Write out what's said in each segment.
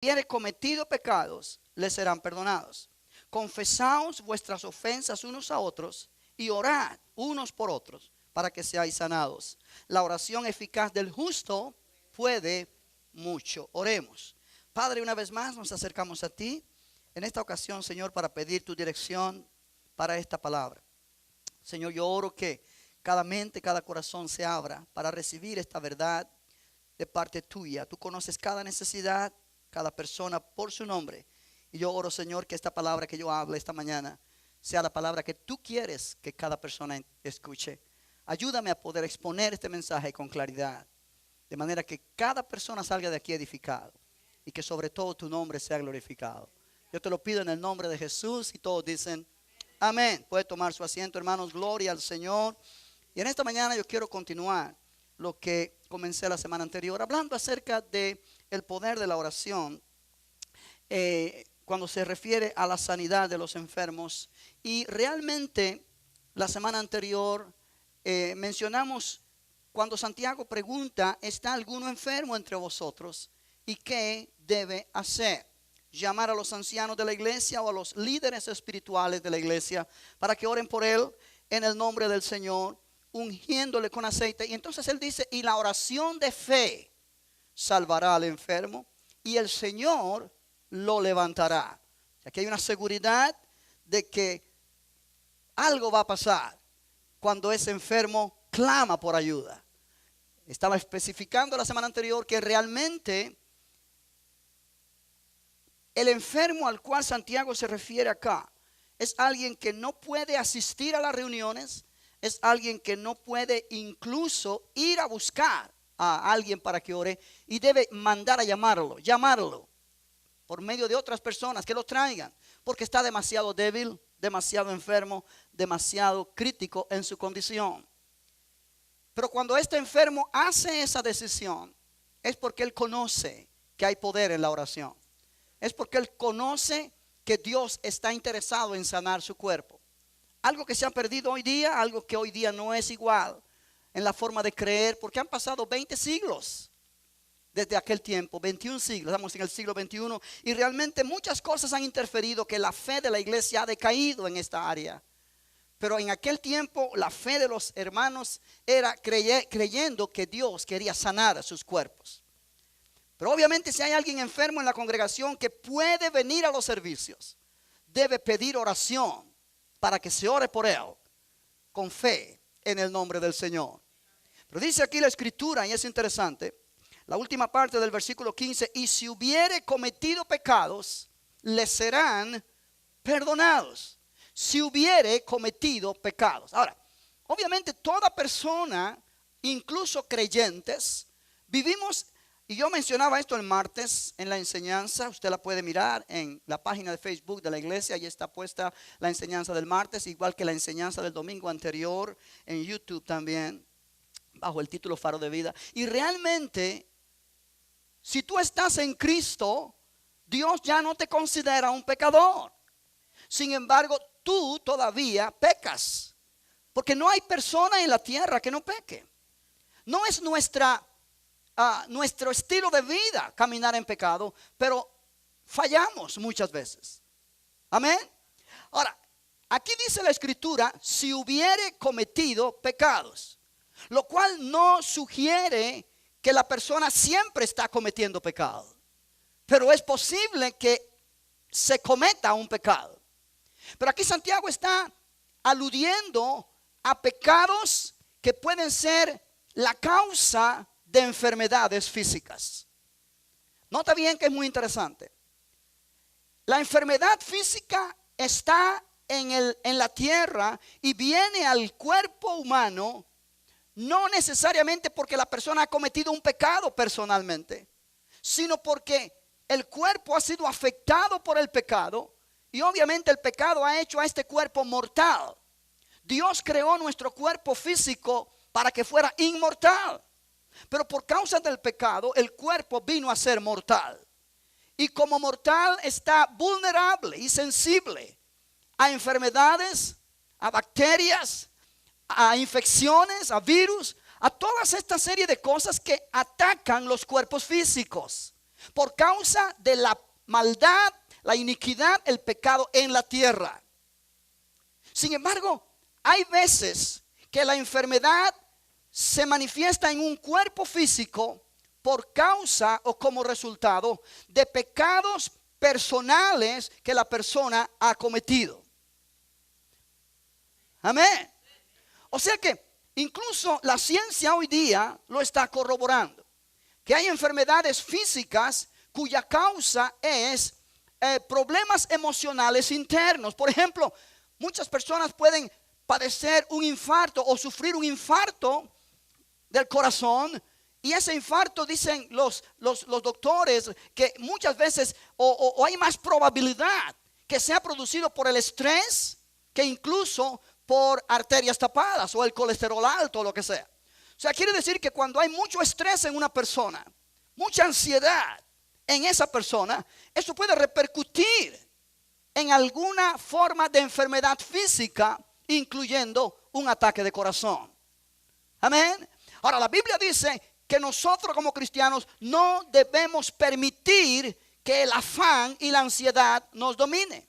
hubiere cometido pecados, les serán perdonados. Confesaos vuestras ofensas unos a otros y orad unos por otros para que seáis sanados. La oración eficaz del justo puede mucho. Oremos. Padre, una vez más nos acercamos a ti en esta ocasión, Señor, para pedir tu dirección para esta palabra. Señor, yo oro que cada mente, cada corazón se abra para recibir esta verdad de parte tuya. Tú conoces cada necesidad, cada persona por su nombre. Y yo oro, Señor, que esta palabra que yo hable esta mañana sea la palabra que tú quieres que cada persona escuche. Ayúdame a poder exponer este mensaje con claridad, de manera que cada persona salga de aquí edificado y que sobre todo tu nombre sea glorificado. Yo te lo pido en el nombre de Jesús y todos dicen amén. Puede tomar su asiento, hermanos, gloria al Señor. Y en esta mañana yo quiero continuar lo que comencé la semana anterior, hablando acerca de el poder de la oración cuando se refiere a la sanidad de los enfermos. Y realmente la semana anterior mencionamos cuando Santiago pregunta: ¿está alguno enfermo entre vosotros? ¿Y qué debe hacer? Llamar a los ancianos de la iglesia o a los líderes espirituales de la iglesia para que oren por él en el nombre del Señor, ungiéndole con aceite. Y entonces él dice: y la oración de fe salvará al enfermo y el Señor lo levantará. Aquí hay una seguridad de que algo va a pasar cuando ese enfermo clama por ayuda. Estaba especificando la semana anterior que realmente el enfermo al cual Santiago se refiere acá es alguien que no puede asistir a las reuniones, es alguien que no puede incluso ir a buscar a alguien para que ore y debe mandar a llamarlo por medio de otras personas que lo traigan, porque está demasiado débil, demasiado enfermo, demasiado crítico en su condición. Pero cuando este enfermo hace esa decisión, es porque él conoce que hay poder en la oración. Es porque él conoce que Dios está interesado en sanar su cuerpo. Algo que se ha perdido hoy día, algo que hoy día no es igual en la forma de creer, porque han pasado 20 siglos desde aquel tiempo, 21 siglos, estamos en el siglo 21, y realmente muchas cosas han interferido que la fe de la iglesia ha decaído en esta área. Pero en aquel tiempo la fe de los hermanos era creyendo que Dios quería sanar a sus cuerpos. Pero obviamente si hay alguien enfermo en la congregación que puede venir a los servicios, debe pedir oración para que se ore por él con fe en el nombre del Señor. Pero dice aquí la escritura, y es interesante, la última parte del versículo 15: y si hubiere cometido pecados, le serán perdonados. Si hubiere cometido pecados. Ahora, obviamente toda persona, incluso creyentes, vivimos. Y yo mencionaba esto el martes en la enseñanza. Usted la puede mirar en la página de Facebook de la iglesia. Ahí está puesta la enseñanza del martes, igual que la enseñanza del domingo anterior en YouTube también, bajo el título Faro de Vida. Y realmente, si tú estás en Cristo, Dios ya no te considera un pecador. Sin embargo, tú todavía pecas, porque no hay persona en la tierra que no peque. No es nuestro estilo de vida caminar en pecado, pero fallamos muchas veces. Amén. Ahora, aquí dice la escritura: si hubiere cometido pecados, lo cual no sugiere que la persona siempre está cometiendo pecado, pero es posible que se cometa un pecado. Pero aquí Santiago está aludiendo a pecados que pueden ser la causa de enfermedades físicas. Nota bien que es muy interesante. La enfermedad física está en la tierra y viene al cuerpo humano, no necesariamente porque la persona ha cometido un pecado personalmente, sino porque el cuerpo ha sido afectado por el pecado. Y obviamente el pecado ha hecho a este cuerpo mortal. Dios creó nuestro cuerpo físico para que fuera inmortal. Pero por causa del pecado, el cuerpo vino a ser mortal. Y como mortal está vulnerable y sensible a enfermedades, a bacterias, a infecciones, a virus, a toda esta serie de cosas que atacan los cuerpos físicos. por causa de la maldad, la iniquidad, el pecado en la tierra. Sin embargo, hay veces que la enfermedad se manifiesta en un cuerpo físico por causa o como resultado de pecados personales que la persona ha cometido. Amén. O sea que incluso la ciencia hoy día lo está corroborando, que hay enfermedades físicas cuya causa es problemas emocionales internos. Por ejemplo, muchas personas pueden padecer un infarto o sufrir un infarto del corazón, y ese infarto, dicen los doctores, que muchas veces o hay más probabilidad que sea producido por el estrés que incluso por arterias tapadas o el colesterol alto o lo que sea. O sea, quiere decir que cuando hay mucho estrés en una persona, mucha ansiedad en esa persona, eso puede repercutir en alguna forma de enfermedad física, incluyendo un ataque de corazón. Amén. Ahora, la Biblia dice que nosotros como cristianos no debemos permitir que el afán y la ansiedad nos domine.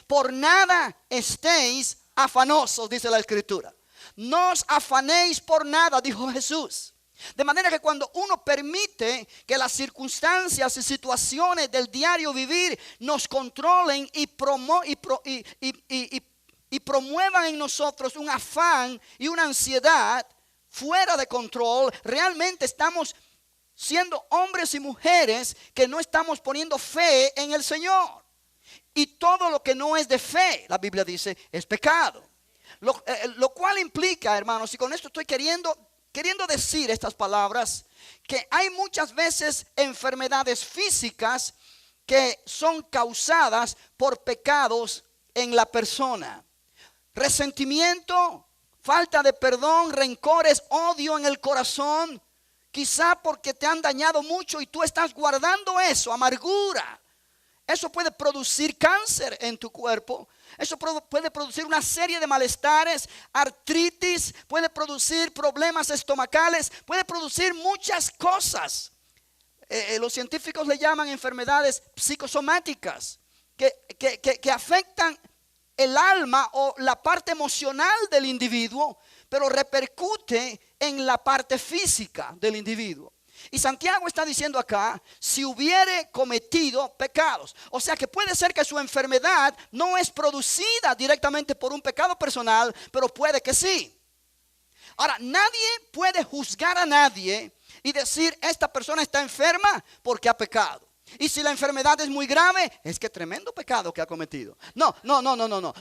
Por nada estéis afanosos, dice la Escritura. No os afanéis por nada, dijo Jesús. De manera que cuando uno permite que las circunstancias y situaciones del diario vivir nos controlen y promuevan en nosotros un afán y una ansiedad fuera de control, realmente estamos siendo hombres y mujeres que no estamos poniendo fe en el Señor. Y todo lo que no es de fe, la Biblia dice, es pecado. Lo cual implica, hermanos, y con esto estoy queriendo decir estas palabras, que hay muchas veces enfermedades físicas que son causadas por pecados en la persona. Resentimiento, falta de perdón, rencores, odio en el corazón, quizá porque te han dañado mucho y tú estás guardando eso, amargura. Eso puede producir cáncer en tu cuerpo. Eso puede producir una serie de malestares, artritis, puede producir problemas estomacales, puede producir muchas cosas. Los científicos le llaman enfermedades psicosomáticas que afectan el alma o la parte emocional del individuo, pero repercute en la parte física del individuo. Y Santiago está diciendo acá, si hubiere cometido pecados. O sea que puede ser que su enfermedad no es producida directamente por un pecado personal, pero puede que sí. Ahora, nadie puede juzgar a nadie y decir, esta persona está enferma porque ha pecado. Y si la enfermedad es muy grave, es que tremendo pecado que ha cometido. No.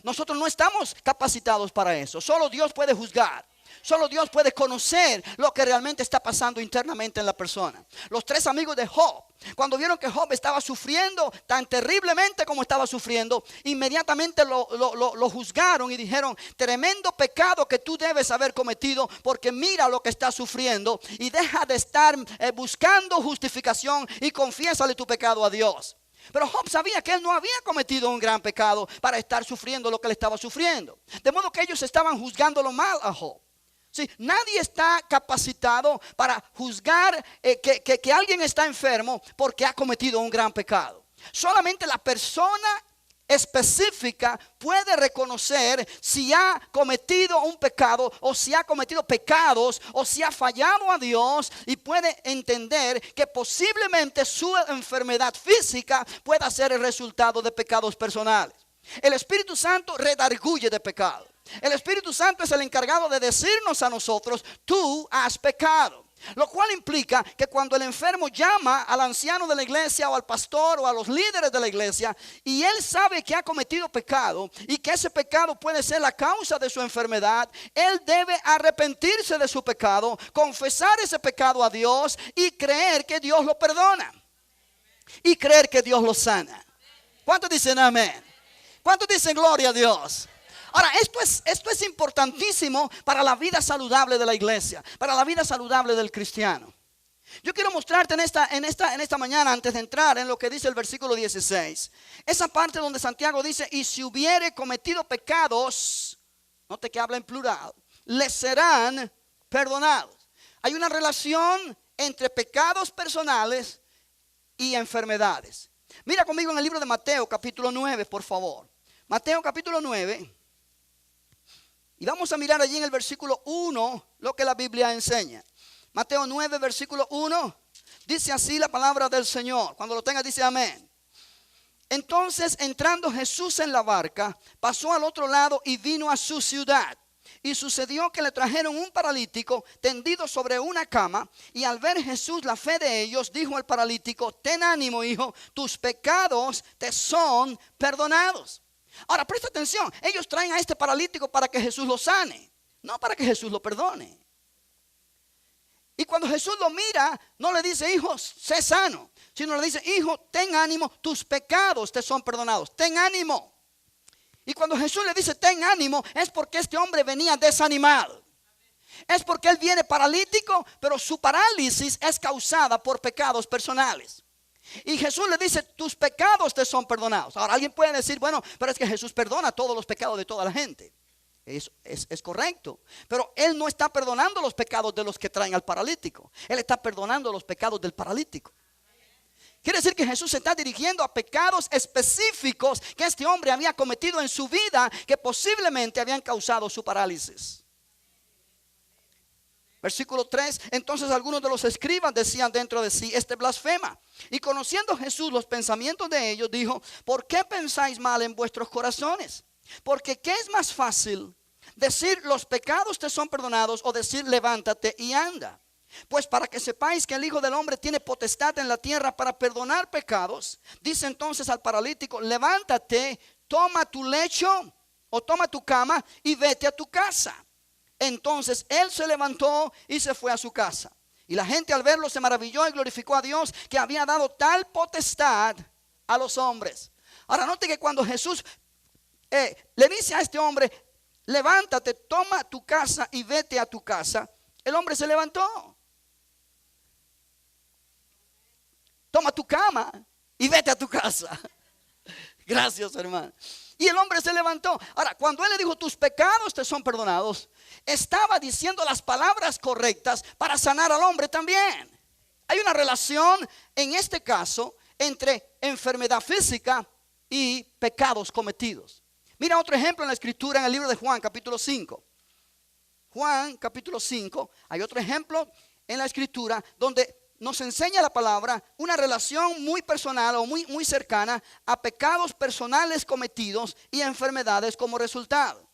Nosotros no estamos capacitados para eso. Solo Dios puede juzgar. Solo Dios puede conocer lo que realmente está pasando internamente en la persona. Los 3 amigos de Job, cuando vieron que Job estaba sufriendo tan terriblemente como estaba sufriendo, inmediatamente lo juzgaron y dijeron, tremendo pecado que tú debes haber cometido, porque mira lo que estás sufriendo y deja de estar buscando justificación y confiésale tu pecado a Dios. Pero Job sabía que él no había cometido un gran pecado para estar sufriendo lo que él estaba sufriendo. De modo que ellos estaban juzgándolo mal a Job. Sí, nadie está capacitado para juzgar que alguien está enfermo porque ha cometido un gran pecado. Solamente la persona específica puede reconocer si ha cometido un pecado o si ha cometido pecados o si ha fallado a Dios, y puede entender que posiblemente su enfermedad física pueda ser el resultado de pecados personales. El Espíritu Santo redarguye de pecado. El Espíritu Santo es el encargado de decirnos a nosotros, tú has pecado. Lo cual implica que cuando el enfermo llama al anciano de la iglesia o al pastor o a los líderes de la iglesia, y él sabe que ha cometido pecado y que ese pecado puede ser la causa de su enfermedad, él debe arrepentirse de su pecado, confesar ese pecado a Dios y creer que Dios lo perdona y creer que Dios lo sana. ¿Cuántos dicen amén? ¿Cuántos dicen gloria a Dios? Ahora, esto es importantísimo para la vida saludable de la iglesia, para la vida saludable del cristiano. Yo quiero mostrarte en esta mañana, antes de entrar en lo que dice el versículo 16, esa parte donde Santiago dice, y si hubiere cometido pecados, note que habla en plural, les serán perdonados. Hay una relación entre pecados personales y enfermedades. Mira conmigo en el libro de Mateo capítulo 9, por favor. Mateo capítulo 9. Y vamos a mirar allí en el versículo 1 lo que la Biblia enseña. Mateo 9, versículo 1. Dice así la palabra del Señor. Cuando lo tenga dice amén. Entonces, entrando Jesús en la barca, pasó al otro lado y vino a su ciudad. Y sucedió que le trajeron un paralítico tendido sobre una cama. Y al ver Jesús la fe de ellos, dijo al paralítico: ten ánimo, hijo, tus pecados te son perdonados. Ahora presta atención, ellos traen a este paralítico para que Jesús lo sane, no para que Jesús lo perdone. Y cuando Jesús lo mira, no le dice: hijo, sé sano, sino le dice: hijo, ten ánimo, tus pecados te son perdonados, ten ánimo. Y cuando Jesús le dice ten ánimo, es porque este hombre venía desanimado. Es porque él viene paralítico, pero su parálisis es causada por pecados personales. Y Jesús le dice: tus pecados te son perdonados. Ahora alguien puede decir: bueno, pero es que Jesús perdona todos los pecados de toda la gente. Es correcto, pero Él no está perdonando los pecados de los que traen al paralítico. Él está perdonando los pecados del paralítico. Quiere decir que Jesús se está dirigiendo a pecados específicos que este hombre había cometido en su vida, que posiblemente habían causado su parálisis. Versículo 3. Entonces algunos de los escribas decían dentro de sí: este blasfema. Y conociendo Jesús los pensamientos de ellos, dijo: ¿por qué pensáis mal en vuestros corazones? Porque ¿qué es más fácil? ¿Decir los pecados te son perdonados o decir levántate y anda? Pues para que sepáis que el Hijo del Hombre tiene potestad en la tierra para perdonar pecados, dice entonces al paralítico: levántate, toma tu lecho o toma tu cama y vete a tu casa. Entonces él se levantó y se fue a su casa. Y la gente al verlo se maravilló y glorificó a Dios, que había dado tal potestad a los hombres. Ahora note que cuando Jesús le dice a este hombre: levántate, toma tu casa y vete a tu casa, el hombre se levantó. Toma tu cama y vete a tu casa. Gracias, hermano. Y el hombre se levantó. Ahora, cuando él le dijo: tus pecados te son perdonados, estaba diciendo las palabras correctas para sanar al hombre también. Hay una relación en este caso entre enfermedad física y pecados cometidos. Mira otro ejemplo en la escritura en el libro de Juan capítulo 5. Juan capítulo 5, hay otro ejemplo en la escritura donde nos enseña la palabra una relación muy personal o muy cercana a pecados personales cometidos y enfermedades como resultado.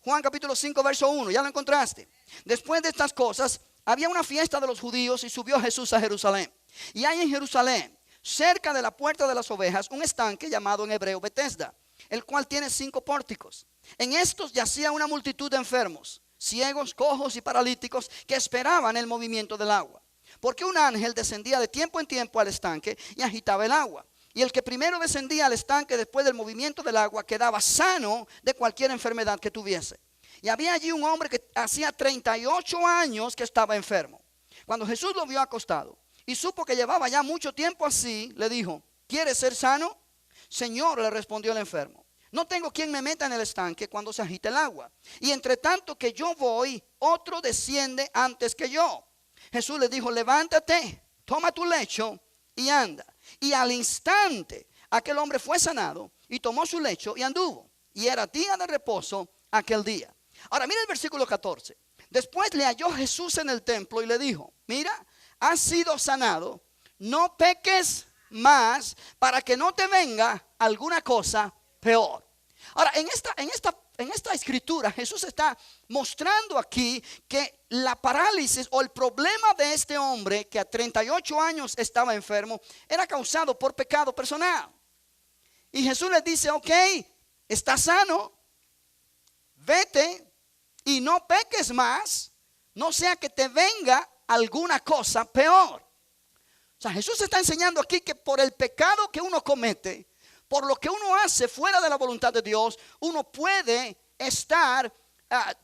Juan capítulo 5 verso 1, ¿ya lo encontraste? Después de estas cosas había una fiesta de los judíos y subió Jesús a Jerusalén. Y hay en Jerusalén, cerca de la puerta de las ovejas, un estanque llamado en hebreo Betesda, el cual tiene 5 pórticos. En estos yacía una multitud de enfermos, ciegos, cojos y paralíticos que esperaban el movimiento del agua. Porque un ángel descendía de tiempo en tiempo al estanque y agitaba el agua. Y el que primero descendía al estanque después del movimiento del agua quedaba sano de cualquier enfermedad que tuviese. Y había allí un hombre que hacía 38 años que estaba enfermo. Cuando Jesús lo vio acostado y supo que llevaba ya mucho tiempo así, le dijo: ¿quieres ser sano? Señor, le respondió el enfermo, no tengo quien me meta en el estanque cuando se agite el agua. Y entre tanto que yo voy, otro desciende antes que yo. Jesús le dijo: levántate, toma tu lecho y anda. Y al instante aquel hombre fue sanado y tomó su lecho y anduvo. Y era día de reposo aquel día. Ahora mira el versículo 14. Después le halló Jesús en el templo y le dijo: mira, has sido sanado, no peques más para que no te venga alguna cosa peor. Ahora en esta escritura Jesús está mostrando aquí que la parálisis o el problema de este hombre que a 38 años estaba enfermo era causado por pecado personal. Y Jesús le dice: ok, estás sano, vete y no peques más, no sea que te venga alguna cosa peor. O sea, Jesús está enseñando aquí que por el pecado que uno comete, por lo que uno hace fuera de la voluntad de Dios, uno puede estar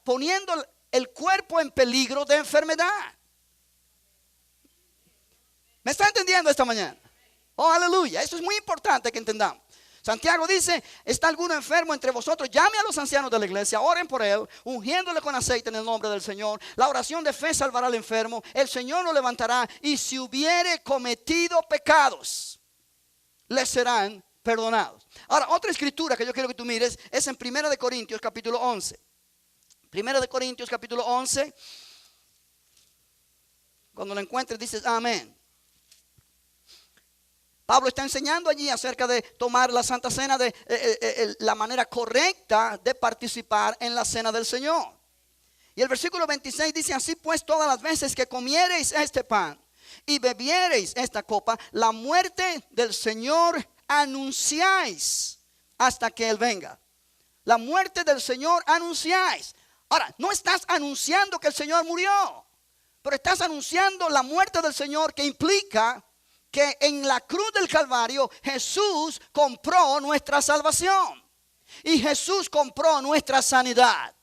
poniendo el cuerpo en peligro de enfermedad. ¿Me está entendiendo esta mañana? Oh, aleluya. Eso es muy importante que entendamos. Santiago dice: ¿está alguno enfermo entre vosotros? Llame a los ancianos de la iglesia, oren por él, ungiéndole con aceite en el nombre del Señor. La oración de fe salvará al enfermo, el Señor lo levantará. Y si hubiere cometido pecados, les serán perdonados. Ahora, otra escritura que yo quiero que tú mires es en 1 de Corintios capítulo 11. 1 de Corintios capítulo 11. Cuando lo encuentres dices amén. Pablo está enseñando allí acerca de tomar la Santa Cena, de la manera correcta de participar en la cena del Señor. Y el versículo 26 dice: así pues, todas las veces que comiereis este pan y bebiereis esta copa, la muerte del Señor anunciáis hasta que Él venga. La muerte del Señor anunciáis. Ahora, no estás anunciando que el Señor murió, pero estás anunciando la muerte del Señor, que implica que en la cruz del Calvario Jesús compró nuestra salvación y Jesús compró nuestra sanidad.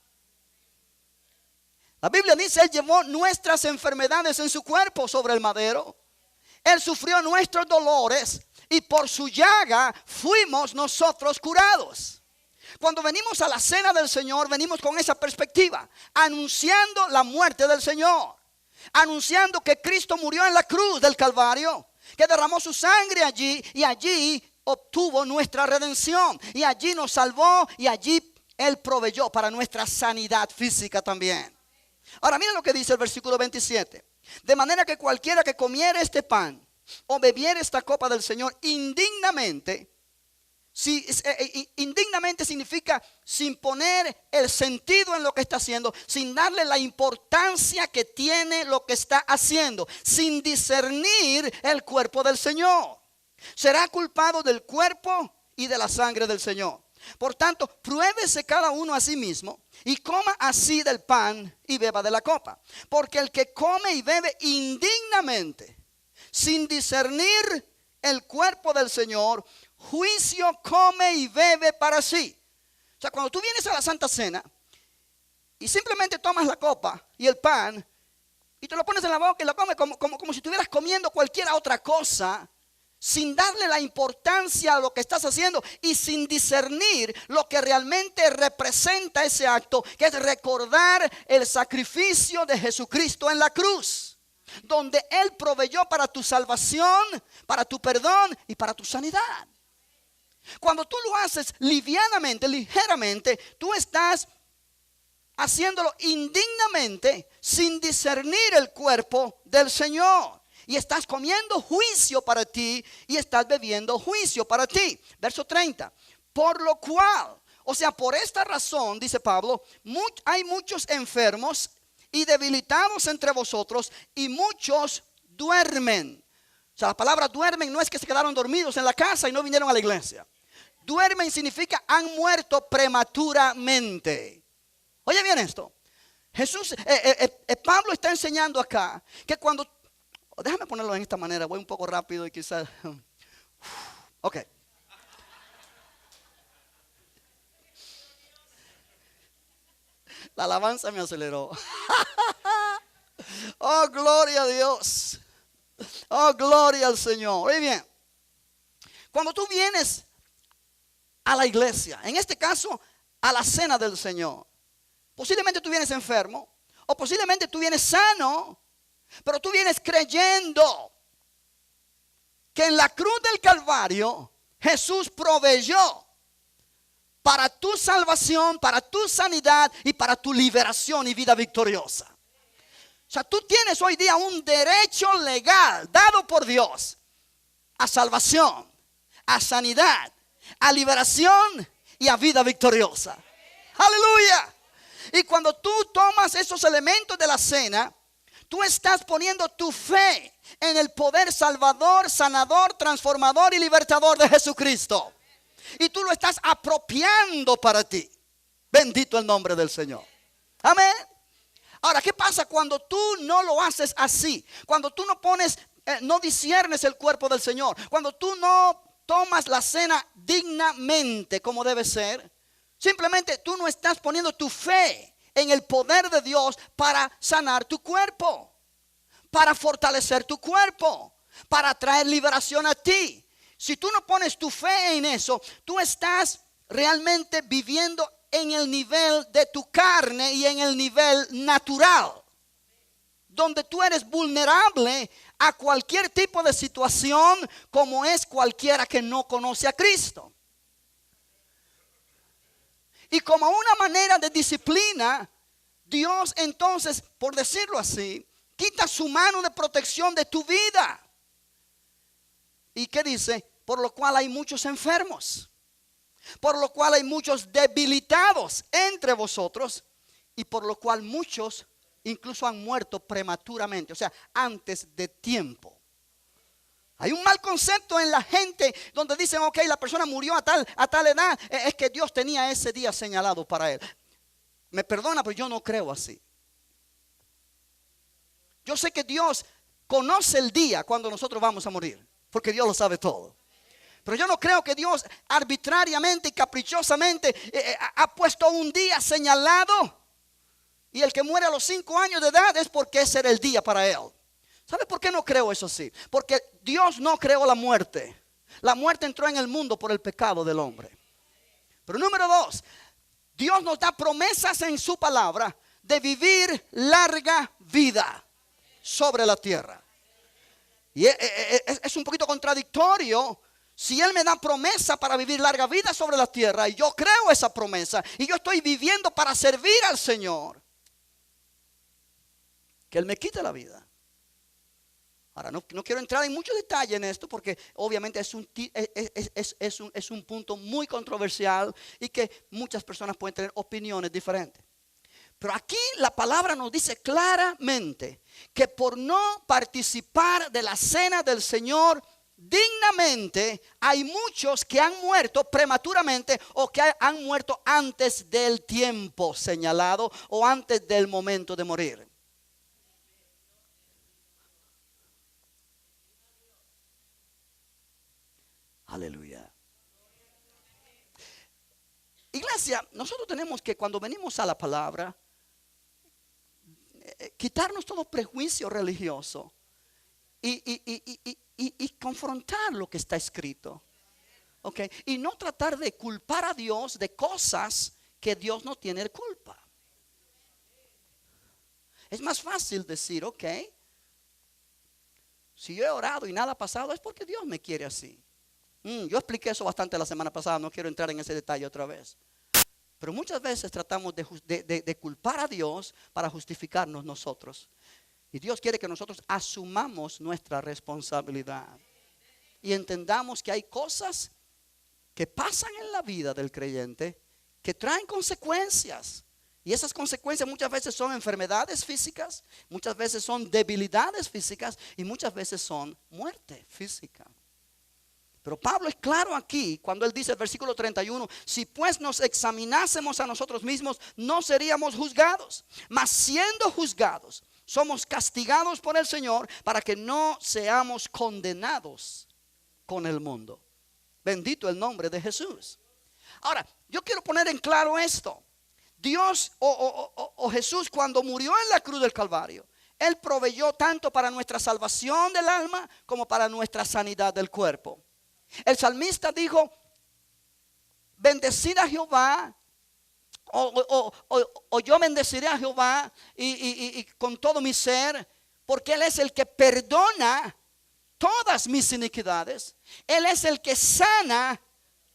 La Biblia dice: Él llevó nuestras enfermedades en su cuerpo sobre el madero. Él sufrió nuestros dolores y por su llaga fuimos nosotros curados. Cuando venimos a la cena del Señor, venimos con esa perspectiva, anunciando la muerte del Señor, anunciando que Cristo murió en la cruz del Calvario, que derramó su sangre allí y allí obtuvo nuestra redención, y allí nos salvó, y allí Él proveyó para nuestra sanidad física también. Ahora miren lo que dice el versículo 27. De manera que cualquiera que comiere este pan o bebiere esta copa del Señor indignamente, indignamente significa sin poner el sentido en lo que está haciendo, sin darle la importancia que tiene lo que está haciendo, sin discernir el cuerpo del Señor, será culpado del cuerpo y de la sangre del Señor. Por tanto, pruébese cada uno a sí mismo y coma así del pan y beba de la copa. Porque el que come y bebe indignamente, sin discernir el cuerpo del Señor, juicio come y bebe para sí. O sea, cuando tú vienes a la Santa Cena y simplemente tomas la copa y el pan y te lo pones en la boca y lo comes como si estuvieras comiendo cualquier otra cosa, sin darle la importancia a lo que estás haciendo y sin discernir lo que realmente representa ese acto, que es recordar el sacrificio de Jesucristo en la cruz, donde Él proveyó para tu salvación, para tu perdón y para tu sanidad. Cuando tú lo haces livianamente, ligeramente, tú estás haciéndolo indignamente, sin discernir el cuerpo del Señor. Y estás comiendo juicio para ti y estás bebiendo juicio para ti. Verso 30. Por lo cual, o sea, por esta razón, dice Pablo, hay muchos enfermos y debilitados entre vosotros, y muchos duermen. O sea, la palabra duermen no es que se quedaron dormidos en la casa y no vinieron a la iglesia. Duermen significa han muerto prematuramente. Oye bien esto. Pablo está enseñando acá que cuando... Déjame ponerlo en esta manera, voy un poco rápido y quizás... Ok. La alabanza me aceleró. Oh, gloria a Dios. Oh, gloria al Señor. Muy bien. Cuando tú vienes a la iglesia, en este caso a la cena del Señor, posiblemente tú vienes enfermo o posiblemente tú vienes sano, pero tú vienes creyendo que en la cruz del Calvario Jesús proveyó para tu salvación, para tu sanidad y para tu liberación y vida victoriosa. O sea, tú tienes hoy día un derecho legal dado por Dios a salvación, a sanidad, a liberación y a vida victoriosa. Aleluya. Y cuando tú tomas esos elementos de la cena, tú estás poniendo tu fe en el poder salvador, sanador, transformador y libertador de Jesucristo. Y tú lo estás apropiando para ti. Bendito el nombre del Señor. Amén. Ahora, ¿qué pasa cuando tú no lo haces así? Cuando tú no pones, no disciernes el cuerpo del Señor. Cuando tú no tomas la cena dignamente como debe ser. Simplemente tú no estás poniendo tu fe en el poder de Dios para sanar tu cuerpo, para fortalecer tu cuerpo, para traer liberación a ti. Si tú no pones tu fe en eso, tú estás realmente viviendo en el nivel de tu carne y en el nivel natural, donde tú eres vulnerable a cualquier tipo de situación como es cualquiera que no conoce a Cristo. Y como una manera de disciplina, Dios entonces, por decirlo así, quita su mano de protección de tu vida. ¿Y qué dice? Por lo cual hay muchos enfermos, por lo cual hay muchos debilitados entre vosotros, y por lo cual muchos incluso han muerto prematuramente, o sea, antes de tiempo. Hay un mal concepto en la gente donde dicen, ok, la persona murió a tal edad, es que Dios tenía ese día señalado para él. Me perdona, pero yo no creo así. Yo sé que Dios conoce el día cuando nosotros vamos a morir, porque Dios lo sabe todo. Pero yo no creo que Dios arbitrariamente y caprichosamente ha puesto un día señalado. Y el que muere a los 5 años de edad es porque ese era el día para él. ¿Sabe por qué no creo eso así? Porque Dios no creó la muerte. La muerte entró en el mundo por el pecado del hombre. Pero número 2, Dios nos da promesas en su palabra de vivir larga vida sobre la tierra. Y es un poquito contradictorio. Si Él me da promesa para vivir larga vida sobre la tierra y yo creo esa promesa y yo estoy viviendo para servir al Señor, que Él me quite la vida. Ahora, no quiero entrar en mucho detalle en esto porque obviamente es un punto muy controversial y que muchas personas pueden tener opiniones diferentes. Pero aquí la palabra nos dice claramente que por no participar de la cena del Señor dignamente, hay muchos que han muerto prematuramente o que han muerto antes del tiempo señalado o antes del momento de morir. Aleluya. Iglesia, nosotros tenemos que cuando venimos a la palabra, quitarnos todo prejuicio religioso y confrontar lo que está escrito. Okay. Y no tratar de culpar a Dios de cosas que Dios no tiene culpa. Es más fácil decir, ok, si yo he orado y nada ha pasado es porque Dios me quiere así. Yo expliqué eso bastante la semana pasada, no quiero entrar en ese detalle otra vez. Pero muchas veces tratamos de culpar a Dios para justificarnos nosotros. Y Dios quiere que nosotros asumamos nuestra responsabilidad. Y entendamos que hay cosas que pasan en la vida del creyente que traen consecuencias. Y esas consecuencias muchas veces son enfermedades físicas, muchas veces son debilidades físicas y muchas veces son muerte física. Pero Pablo es claro aquí cuando él dice el versículo 31, si pues nos examinásemos a nosotros mismos, no seríamos juzgados. Mas siendo juzgados, somos castigados por el Señor para que no seamos condenados con el mundo. Bendito el nombre de Jesús. Ahora, yo quiero poner en claro esto. Dios o Jesús cuando murió en la cruz del Calvario, Él proveyó tanto para nuestra salvación del alma como para nuestra sanidad del cuerpo. El salmista dijo, bendecid a Jehová, o yo bendeciré a Jehová y con todo mi ser, porque Él es el que perdona todas mis iniquidades. Él es el que sana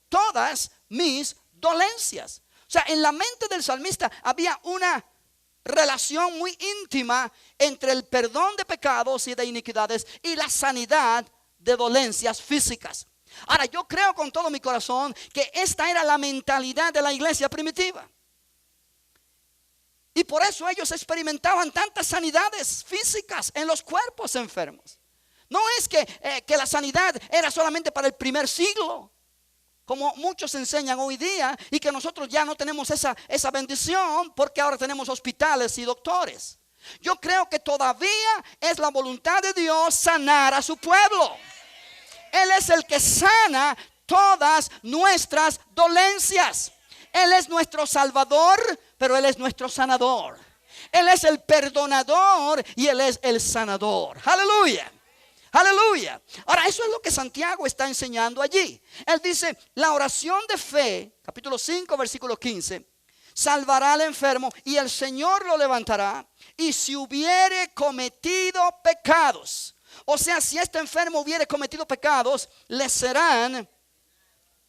todas mis dolencias. O sea, en la mente del salmista había una relación muy íntima entre el perdón de pecados y de iniquidades y la sanidad de dolencias físicas. Ahora, yo creo con todo mi corazón que esta era la mentalidad de la iglesia primitiva. Y por eso ellos experimentaban tantas sanidades físicas en los cuerpos enfermos. No es que la sanidad era solamente para el primer siglo, como muchos enseñan hoy día, y que nosotros ya no tenemos esa bendición porque ahora tenemos hospitales y doctores. Yo creo que todavía es la voluntad de Dios sanar a su pueblo. Él es el que sana todas nuestras dolencias. Él es nuestro Salvador, pero Él es nuestro sanador. Él es el perdonador y Él es el sanador. Aleluya. Aleluya. Ahora, eso es lo que Santiago está enseñando allí. Él dice, la oración de fe, capítulo 5, versículo 15, salvará al enfermo y el Señor lo levantará. Y si hubiere cometido pecados, O sea, si este enfermo hubiere cometido pecados, le serán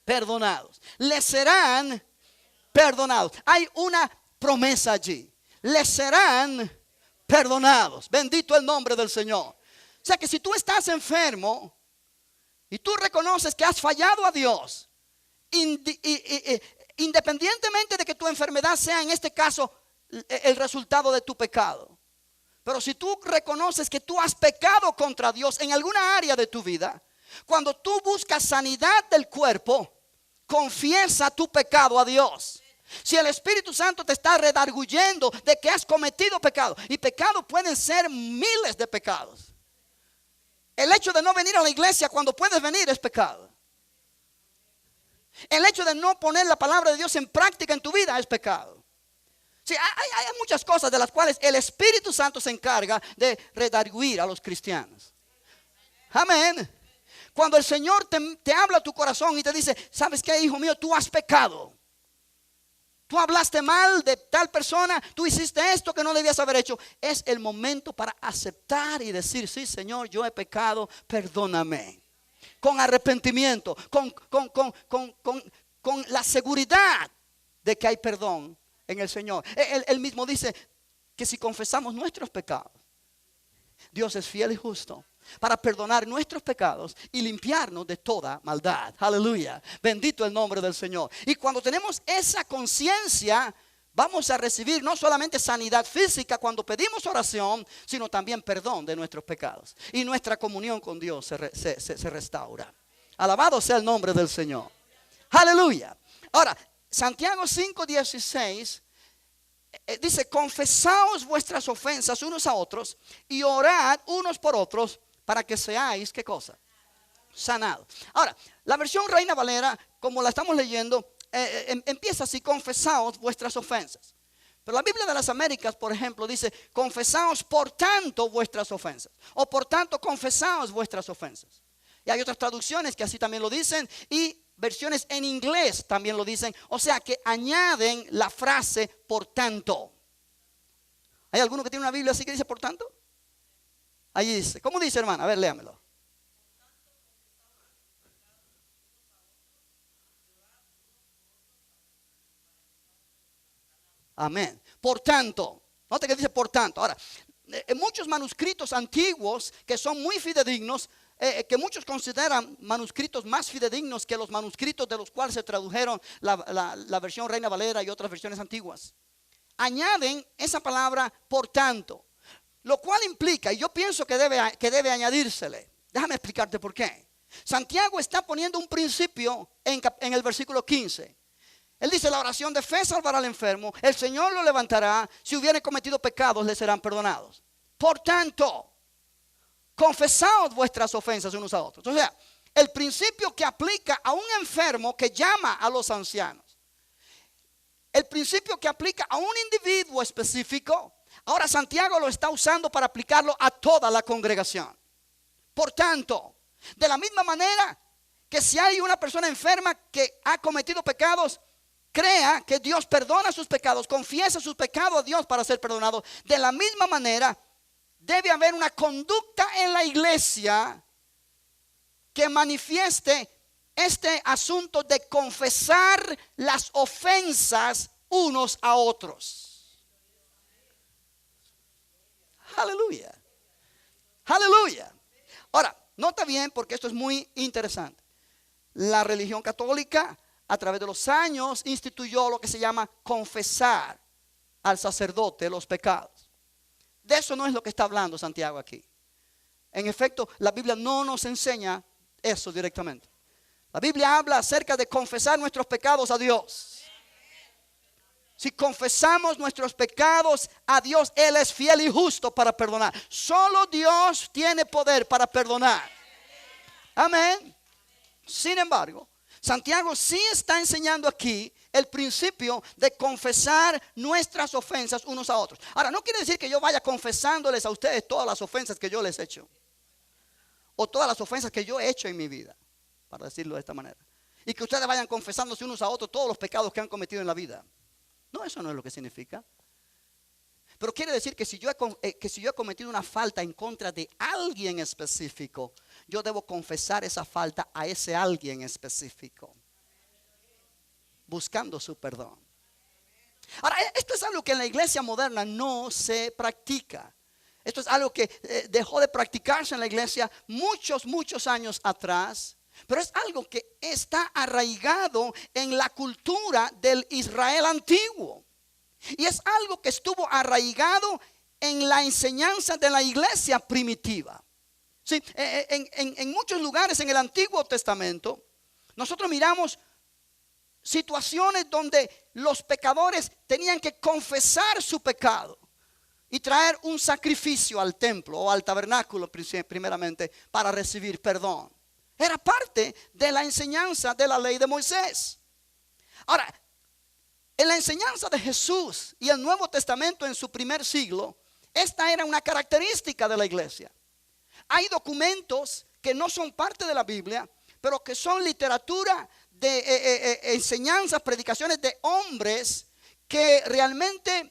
perdonados. Le serán perdonados. Hay una promesa allí. Le serán perdonados. Bendito el nombre del Señor. O sea que si tú estás enfermo y tú reconoces que has fallado a Dios, independientemente de que tu enfermedad sea en este caso el resultado de tu pecado, pero si tú reconoces que tú has pecado contra Dios en alguna área de tu vida, cuando tú buscas sanidad del cuerpo, confiesa tu pecado a Dios. Si el Espíritu Santo te está redarguyendo de que has cometido pecado, y pecado pueden ser miles de pecados. El hecho de no venir a la iglesia cuando puedes venir es pecado. El hecho de no poner la palabra de Dios en práctica en tu vida es pecado. Sí, hay muchas cosas de las cuales el Espíritu Santo se encarga de redarguir a los cristianos. Amén. Cuando el Señor te habla a tu corazón y te dice, ¿sabes qué, hijo mío? Tú has pecado. Tú hablaste mal de tal persona, tú hiciste esto que no debías haber hecho. Es el momento para aceptar y decir, sí, Señor, yo he pecado, perdóname. Con arrepentimiento, con la seguridad de que hay perdón en el Señor. Él mismo dice que si confesamos nuestros pecados, Dios es fiel y justo para perdonar nuestros pecados y limpiarnos de toda maldad. Aleluya. Bendito el nombre del Señor. Y cuando tenemos esa conciencia, vamos a recibir no solamente sanidad física cuando pedimos oración, sino también perdón de nuestros pecados. Y nuestra comunión con Dios se restaura. Alabado sea el nombre del Señor. Aleluya. Ahora, Santiago 5:16 dice, confesaos vuestras ofensas unos a otros y orad unos por otros para que seáis, ¿qué cosa? Sanados. Ahora, la versión Reina Valera, como la estamos leyendo, empieza así, confesaos vuestras ofensas. Pero la Biblia de las Américas, por ejemplo, dice, confesaos por tanto vuestras ofensas. O por tanto, confesaos vuestras ofensas. Y hay otras traducciones que así también lo dicen. Y versiones en inglés también lo dicen. O sea que añaden la frase por tanto. ¿Hay alguno que tiene una Biblia así que dice por tanto? Allí dice, ¿cómo dice, hermana? A ver, léamelo. Amén. Por tanto, note que dice por tanto. Ahora, en muchos manuscritos antiguos que son muy fidedignos, que muchos consideran manuscritos más fidedignos que los manuscritos de los cuales se tradujeron la versión Reina Valera y otras versiones antiguas, añaden esa palabra por tanto, lo cual implica, y yo pienso que debe añadírsele. Déjame explicarte por qué. Santiago está poniendo un principio en el versículo 15. Él dice, la oración de fe salvará al enfermo, el Señor lo levantará, si hubiere cometido pecados le serán perdonados. Por tanto, confesaos vuestras ofensas unos a otros. O sea, el principio que aplica a un enfermo que llama a los ancianos, el principio que aplica a un individuo específico, ahora Santiago lo está usando para aplicarlo a toda la congregación. Por tanto, de la misma manera que si hay una persona enferma que ha cometido pecados, crea que Dios perdona sus pecados, confiesa sus pecados a Dios para ser perdonado. De la misma manera, debe haber una conducta en la iglesia que manifieste este asunto de confesar las ofensas unos a otros. Aleluya. Aleluya. Ahora, nota bien porque esto es muy interesante. La religión católica a través de los años instituyó lo que se llama confesar al sacerdote los pecados. De eso no es lo que está hablando Santiago aquí. En efecto, la Biblia no nos enseña eso directamente. La Biblia habla acerca de confesar nuestros pecados a Dios. Si confesamos nuestros pecados a Dios, Él es fiel y justo para perdonar. Solo Dios tiene poder para perdonar. Amén. Sin embargo, Santiago sí está enseñando aquí el principio de confesar nuestras ofensas unos a otros. Ahora, no quiere decir que yo vaya confesándoles a ustedes todas las ofensas que yo les he hecho, o todas las ofensas que yo he hecho en mi vida, para decirlo de esta manera, y que ustedes vayan confesándose unos a otros todos los pecados que han cometido en la vida. No, eso no es lo que significa. Pero quiere decir que si yo he cometido una falta en contra de alguien específico, yo debo confesar esa falta a ese alguien específico, buscando su perdón. Ahora, esto es algo que en la iglesia moderna no se practica. Esto es algo que dejó de practicarse en la iglesia muchos años atrás. Pero es algo que está arraigado en la cultura del Israel antiguo. Y es algo que estuvo arraigado en la enseñanza de la iglesia primitiva. Sí, en muchos lugares en el Antiguo Testamento, nosotros miramos situaciones donde los pecadores tenían que confesar su pecado y traer un sacrificio al templo o al tabernáculo primeramente para recibir perdón. Era parte de la enseñanza de la ley de Moisés. Ahora, en la enseñanza de Jesús y el Nuevo Testamento en su primer siglo, esta era una característica de la iglesia. Hay documentos que no son parte de la Biblia, pero que son literatura de enseñanzas, predicaciones de hombres que realmente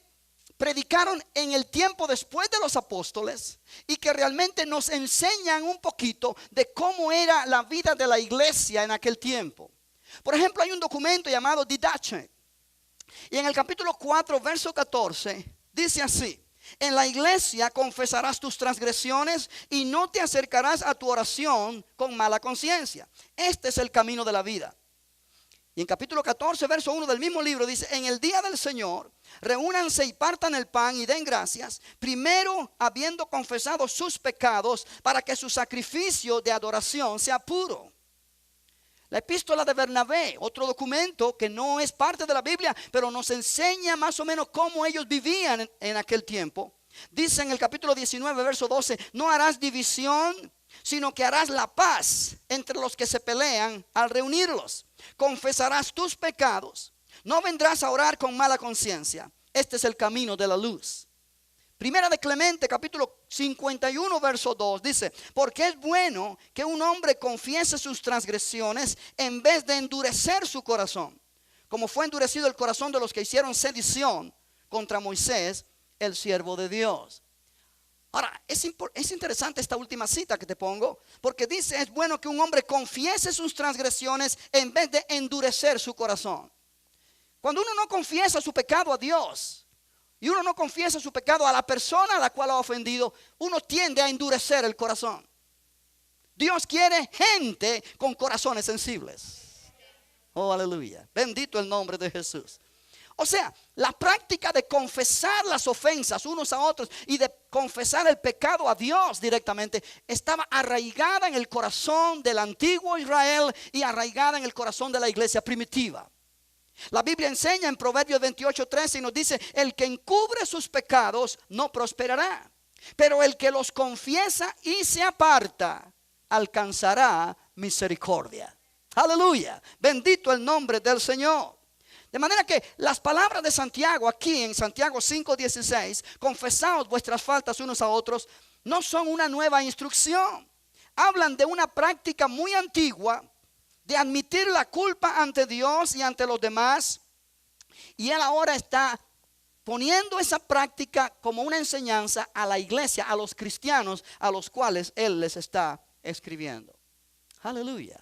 predicaron en el tiempo después de los apóstoles y que realmente nos enseñan un poquito de cómo era la vida de la iglesia en aquel tiempo. Por ejemplo, hay un documento llamado Didache, y en el capítulo 4, verso 14, dice así: en la iglesia confesarás tus transgresiones y no te acercarás a tu oración con mala conciencia. Este es el camino de la vida. Y en capítulo 14, verso 1 del mismo libro dice: en el día del Señor, reúnanse y partan el pan y den gracias, primero habiendo confesado sus pecados, para que su sacrificio de adoración sea puro. La epístola de Bernabé, otro documento que no es parte de la Biblia, pero nos enseña más o menos cómo ellos vivían en aquel tiempo. Dice en el capítulo 19, verso 12: no harás división, sino que harás la paz entre los que se pelean al reunirlos. Confesarás tus pecados, no vendrás a orar con mala conciencia. Este es el camino de la luz. Primera de Clemente, capítulo 51, verso 2, dice: porque es bueno que un hombre confiese sus transgresiones en vez de endurecer su corazón, como fue endurecido el corazón de los que hicieron sedición contra Moisés, el siervo de Dios. Ahora, es interesante esta última cita que te pongo, porque dice: es bueno que un hombre confiese sus transgresiones en vez de endurecer su corazón. Cuando uno no confiesa su pecado a Dios y uno no confiesa su pecado a la persona a la cual ha ofendido, uno tiende a endurecer el corazón. Dios quiere gente con corazones sensibles. Oh, aleluya. Bendito el nombre de Jesús. O sea, la práctica de confesar las ofensas unos a otros y de confesar el pecado a Dios directamente estaba arraigada en el corazón del antiguo Israel y arraigada en el corazón de la iglesia primitiva. La Biblia enseña en Proverbios 28:13 y nos dice: el que encubre sus pecados no prosperará, pero el que los confiesa y se aparta alcanzará misericordia. Aleluya, bendito el nombre del Señor. De manera que las palabras de Santiago aquí en Santiago 5:16, confesaos vuestras faltas unos a otros, no son una nueva instrucción. Hablan de una práctica muy antigua de admitir la culpa ante Dios y ante los demás. Y él ahora está poniendo esa práctica como una enseñanza a la iglesia, a los cristianos a los cuales él les está escribiendo. Aleluya.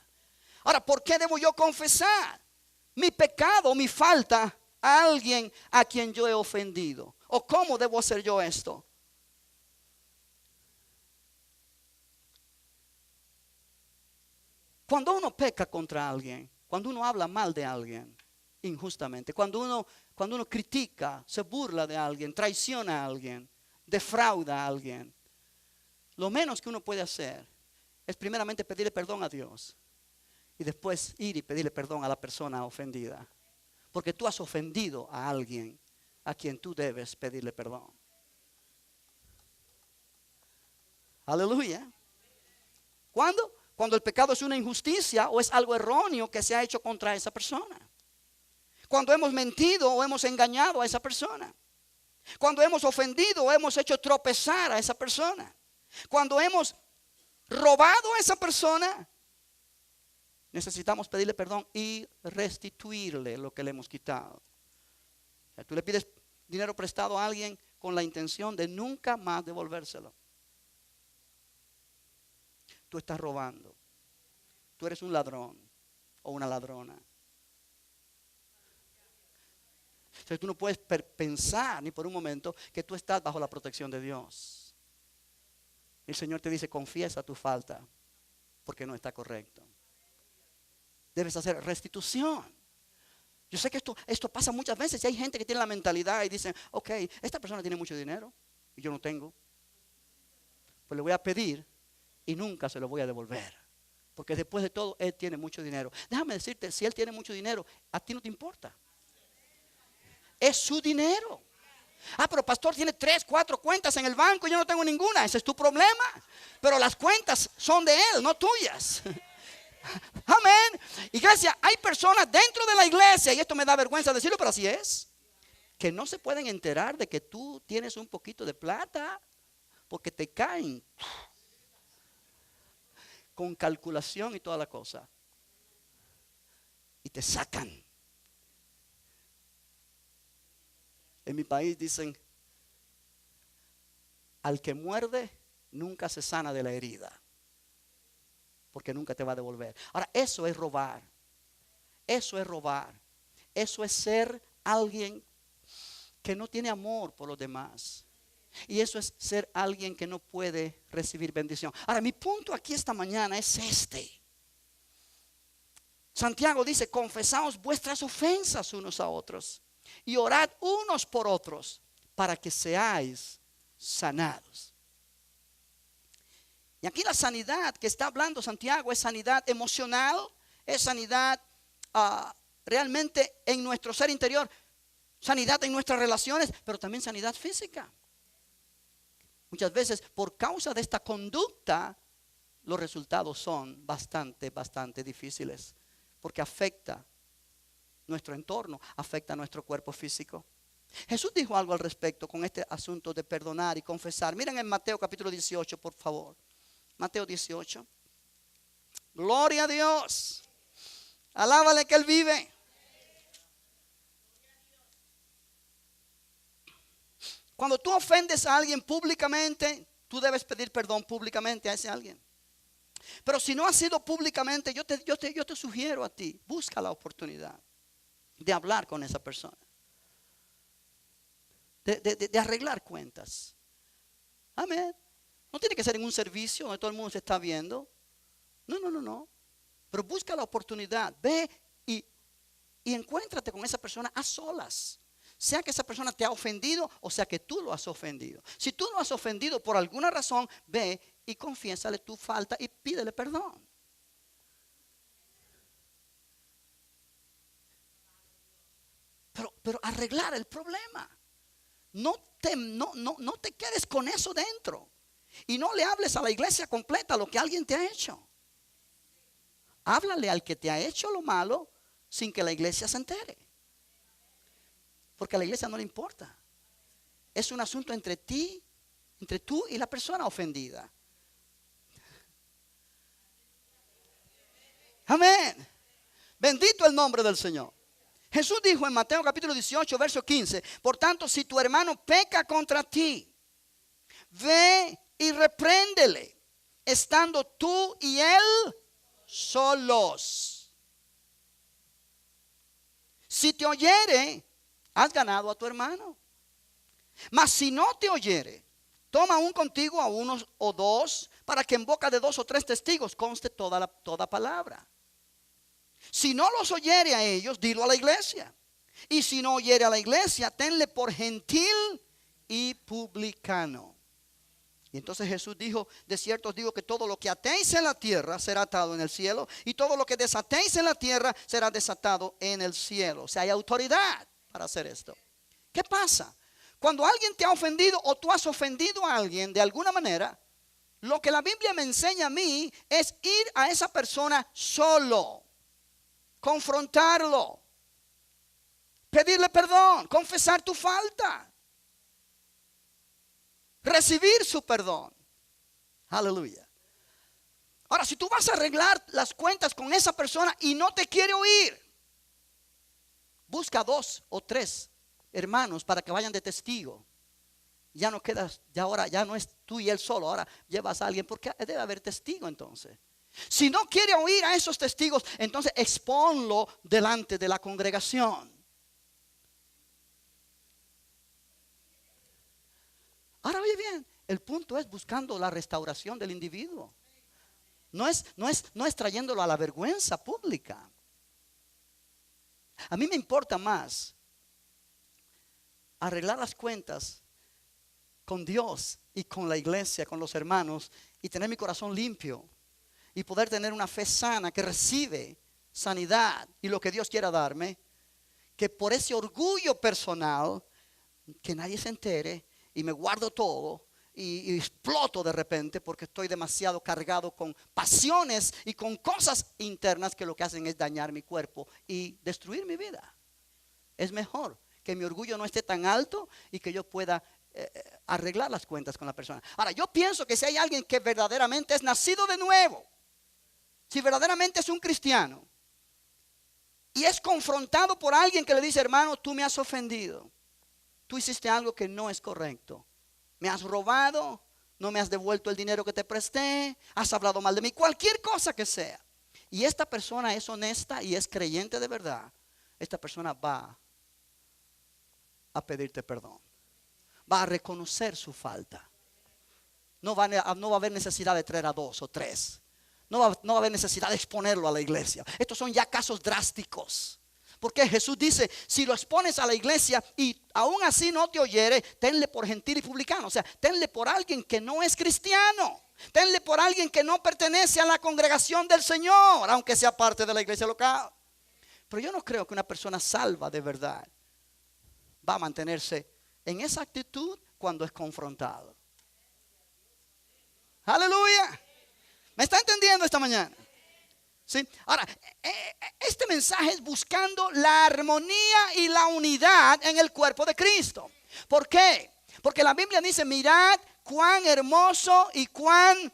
Ahora, ¿por qué debo yo confesar mi pecado, mi falta a alguien a quien yo he ofendido? ¿O cómo debo hacer yo esto? Cuando uno peca contra alguien, cuando uno habla mal de alguien injustamente, cuando uno critica, se burla de alguien, traiciona a alguien, defrauda a alguien, lo menos que uno puede hacer es primeramente pedirle perdón a Dios y después ir y pedirle perdón a la persona ofendida, porque tú has ofendido a alguien a quien tú debes pedirle perdón. Aleluya. ¿Cuándo? Cuando el pecado es una injusticia o es algo erróneo que se ha hecho contra esa persona. Cuando hemos mentido o hemos engañado a esa persona. Cuando hemos ofendido o hemos hecho tropezar a esa persona. Cuando hemos robado a esa persona, necesitamos pedirle perdón y restituirle lo que le hemos quitado. O sea, tú le pides dinero prestado a alguien, con la intención de nunca más devolvérselo. Tú estás robando. Tú eres un ladrón o una ladrona. Entonces tú no puedes pensar ni por un momento que tú estás bajo la protección de Dios. El Señor te dice, confiesa tu falta porque no está correcto. Debes hacer restitución. Yo sé que esto pasa muchas veces. Y hay gente que tiene la mentalidad y dice, ok, esta persona tiene mucho dinero y yo no tengo. Pues le voy a pedir y nunca se lo voy a devolver. Porque después de todo, él tiene mucho dinero. Déjame decirte, si él tiene mucho dinero, a ti no te importa. Es su dinero. Pero pastor tiene 3, 4 cuentas en el banco y yo no tengo ninguna. Ese es tu problema. Pero las cuentas son de él, no tuyas. Amén. Iglesia, hay personas dentro de la iglesia, y esto me da vergüenza decirlo, pero así es, que no se pueden enterar de que tú tienes un poquito de plata, porque te caen con calculación y toda la cosa, y te sacan. En mi país dicen, al que muerde nunca se sana de la herida, porque nunca te va a devolver. Ahora, eso es robar. Eso es robar. Eso es ser alguien que no tiene amor por los demás. Y eso es ser alguien que no puede recibir bendición. Ahora, mi punto aquí esta mañana es este. Santiago dice, confesaos vuestras ofensas unos a otros y orad unos por otros para que seáis sanados. Y aquí la sanidad que está hablando Santiago es sanidad emocional, es sanidad realmente en nuestro ser interior, sanidad en nuestras relaciones, pero también sanidad física. Muchas veces por causa de esta conducta, los resultados son bastante difíciles, porque afecta nuestro entorno, afecta nuestro cuerpo físico. Jesús dijo algo al respecto con este asunto de perdonar y confesar. Miren en Mateo capítulo 18, por favor. Mateo 18. Gloria a Dios. Alábale que Él vive. Cuando tú ofendes a alguien públicamente, tú debes pedir perdón públicamente a ese alguien. Pero si no ha sido públicamente, yo te sugiero a ti, busca la oportunidad de hablar con esa persona. De arreglar cuentas. Amén. No tiene que ser en un servicio donde todo el mundo se está viendo. No. Pero busca la oportunidad. Ve y encuéntrate con esa persona a solas. Sea que esa persona te ha ofendido o sea que tú lo has ofendido. Si tú lo has ofendido por alguna razón, ve y confiésale tu falta y pídele perdón. Pero arreglar el problema. No te quedes con eso dentro. Y no le hables a la iglesia completa lo que alguien te ha hecho. Háblale al que te ha hecho lo malo sin que la iglesia se entere. Porque a la iglesia no le importa. Es un asunto entre tú y la persona ofendida. Amén. Bendito el nombre del Señor. Jesús dijo en Mateo capítulo 18, verso 15, por tanto, si tu hermano peca contra ti, ve y repréndele, estando tú y él solos. Si te oyere, has ganado a tu hermano. Mas si no te oyere, toma aún contigo a unos o dos, para que en boca de 2 o 3 testigos conste toda palabra. Si no los oyere a ellos, dilo a la iglesia. Y si no oyere a la iglesia, tenle por gentil y publicano. Y entonces Jesús dijo, de cierto os digo que todo lo que atéis en la tierra será atado en el cielo, y todo lo que desatéis en la tierra será desatado en el cielo. O sea, hay autoridad para hacer esto. ¿Qué pasa? Cuando alguien te ha ofendido o tú has ofendido a alguien de alguna manera, lo que la Biblia me enseña a mí es ir a esa persona solo, confrontarlo, pedirle perdón, confesar tu falta, recibir su perdón. Aleluya. Ahora, si tú vas a arreglar las cuentas con esa persona y no te quiere oír, busca 2 o 3 hermanos para que vayan de testigo ya no quedas, ya ahora ya no es tú y él solo, ahora llevas a alguien, porque debe haber testigo entonces. Si no quiere oír a esos testigos, entonces exponlo delante de la congregación. Ahora oye bien, el punto es buscando la restauración del individuo. No es trayéndolo a la vergüenza pública. A mí me importa más arreglar las cuentas con Dios y con la iglesia, con los hermanos, y tener mi corazón limpio y poder tener una fe sana que recibe sanidad y lo que Dios quiera darme, que por ese orgullo personal, que nadie se entere y me guardo todo y exploto de repente porque estoy demasiado cargado con pasiones y con cosas internas que lo que hacen es dañar mi cuerpo y destruir mi vida. Es mejor que mi orgullo no esté tan alto y que yo pueda arreglar las cuentas con la persona. Ahora, yo pienso que si hay alguien que verdaderamente es nacido de nuevo, si verdaderamente es un cristiano y es confrontado por alguien que le dice: hermano, tú me has ofendido, tú hiciste algo que no es correcto, me has robado, no me has devuelto el dinero que te presté, has hablado mal de mí, cualquier cosa que sea, y esta persona es honesta y es creyente de verdad, esta persona va a pedirte perdón, va a reconocer su falta. No va a haber necesidad de traer a 2 o 3. No va a haber necesidad de exponerlo a la iglesia. Estos son ya casos drásticos. Porque Jesús dice: si lo expones a la iglesia y aún así no te oyere, tenle por gentil y publicano. O sea, tenle por alguien que no es cristiano. Tenle por alguien que no pertenece a la congregación del Señor, aunque sea parte de la iglesia local. Pero yo no creo que una persona salva de verdad va a mantenerse en esa actitud cuando es confrontado. Aleluya. ¿Me está entendiendo esta mañana? ¿Sí? Ahora, este mensaje es buscando la armonía y la unidad en el cuerpo de Cristo. ¿Por qué? Porque la Biblia dice: mirad cuán hermoso y cuán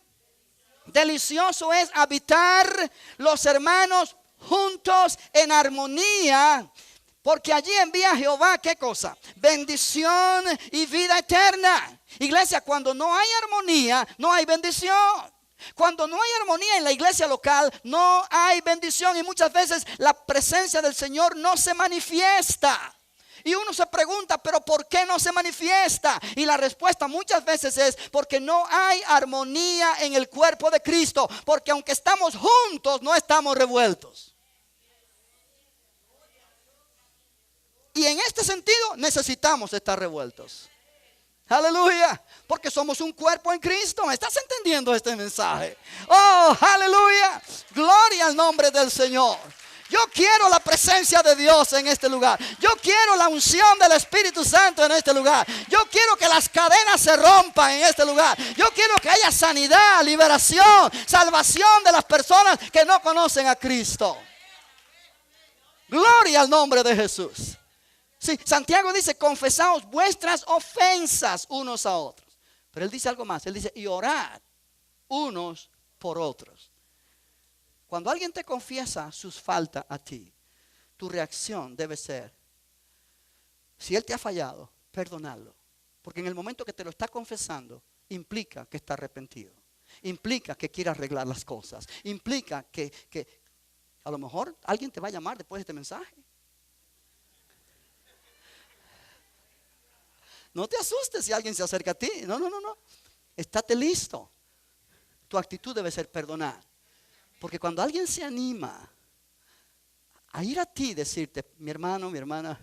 delicioso es habitar los hermanos juntos en armonía. Porque allí envía Jehová, ¿qué cosa? Bendición y vida eterna. Iglesia, cuando no hay armonía, no hay bendición. Cuando no hay armonía en la iglesia local, no hay bendición. Y muchas veces la presencia del Señor no se manifiesta. Y uno se pregunta: ¿pero por qué no se manifiesta? Y la respuesta muchas veces es porque no hay armonía en el cuerpo de Cristo. Porque aunque estamos juntos, no estamos revueltos. Y en este sentido necesitamos estar revueltos. Aleluya, porque somos un cuerpo en Cristo. ¿Me estás entendiendo este mensaje? Oh, aleluya, gloria al nombre del Señor. Yo quiero la presencia de Dios en este lugar. Yo quiero la unción del Espíritu Santo en este lugar. Yo quiero que las cadenas se rompan en este lugar. Yo quiero que haya sanidad, liberación, salvación de las personas que no conocen a Cristo. Gloria al nombre de Jesús. Sí, Santiago dice: confesaos vuestras ofensas unos a otros. Pero él dice algo más. Él dice: y orad unos por otros. Cuando alguien te confiesa sus faltas a ti, tu reacción debe ser, si él te ha fallado, perdonarlo. Porque en el momento que te lo está confesando, implica que está arrepentido. Implica que quiere arreglar las cosas. Implica que a lo mejor alguien te va a llamar después de este mensaje. No te asustes si alguien se acerca a ti. No. Estate listo. Tu actitud debe ser perdonar. Porque cuando alguien se anima a ir a ti y decirte: mi hermano, mi hermana,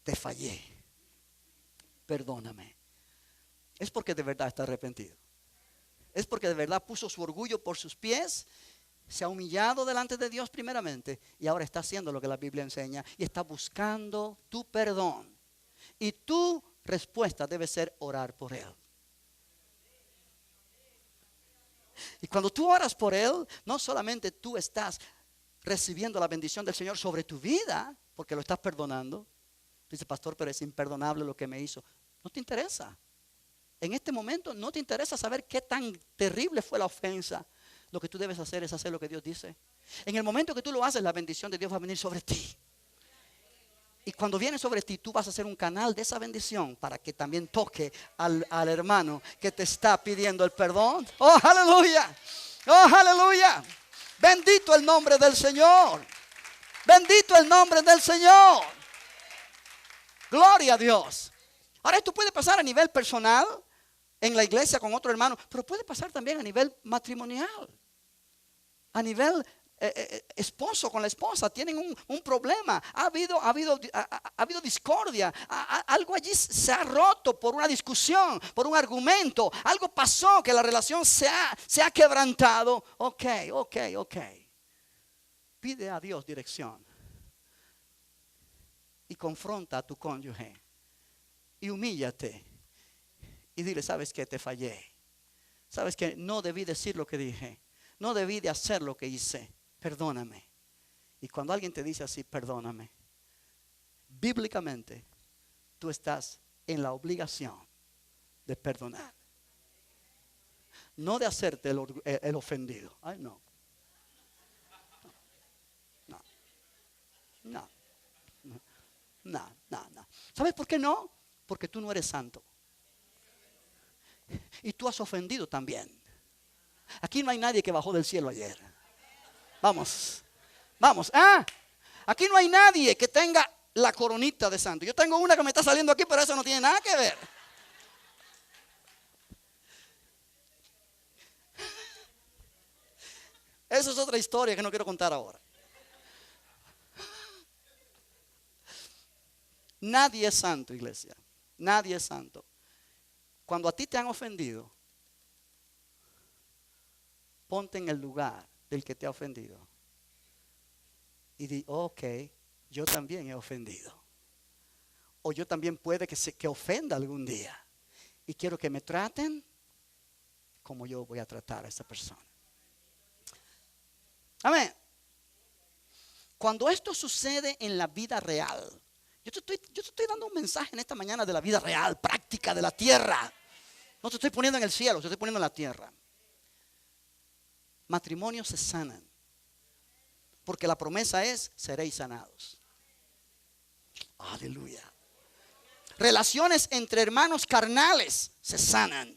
te fallé, perdóname, es porque de verdad está arrepentido. Es porque de verdad puso su orgullo por sus pies, se ha humillado delante de Dios primeramente, y ahora está haciendo lo que la Biblia enseña y está buscando tu perdón. Y tu respuesta debe ser orar por él. Y cuando tú oras por él, no solamente tú estás recibiendo la bendición del Señor sobre tu vida, porque lo estás perdonando. Dice: pastor, pero es imperdonable lo que me hizo. No te interesa. En este momento no te interesa saber qué tan terrible fue la ofensa. Lo que tú debes hacer es hacer lo que Dios dice. En el momento que tú lo haces, la bendición de Dios va a venir sobre ti. Y cuando viene sobre ti, tú vas a ser un canal de esa bendición para que también toque al hermano que te está pidiendo el perdón. Oh, aleluya. Oh, aleluya. Bendito el nombre del Señor. Bendito el nombre del Señor. Gloria a Dios. Ahora esto puede pasar a nivel personal, en la iglesia con otro hermano, pero puede pasar también a nivel matrimonial. A nivel esposo con la esposa, tienen un problema, ha habido discordia, algo allí se ha roto por una discusión, por un argumento, algo pasó que la relación se ha quebrantado. Ok. Pide a Dios dirección y confronta a tu cónyuge y humíllate y dile: ¿sabes qué? Te fallé. ¿Sabes qué? No debí decir lo que dije, no debí de hacer lo que hice. Perdóname. Y cuando alguien te dice así, perdóname, bíblicamente tú estás en la obligación de perdonar, no de hacerte el ofendido. Ay, no. ¿Sabes por qué no? Porque tú no eres santo y tú has ofendido también. Aquí no hay nadie que bajó del cielo ayer. Vamos. Aquí no hay nadie que tenga la coronita de santo. Yo tengo una que me está saliendo aquí, pero eso no tiene nada que ver. Eso es otra historia que no quiero contar ahora. Nadie es santo, iglesia. Nadie es santo. Cuando a ti te han ofendido, ponte en el lugar del que te ha ofendido y di: ok, yo también he ofendido, o yo también puede que ofenda algún día, y quiero que me traten como yo voy a tratar a esa persona. Amén. Cuando esto sucede en la vida real, yo te estoy dando un mensaje en esta mañana de la vida real, práctica de la tierra. No te estoy poniendo en el cielo, te estoy poniendo en la tierra. Matrimonios se sanan, porque la promesa es: seréis sanados. Aleluya. Relaciones entre hermanos carnales se sanan.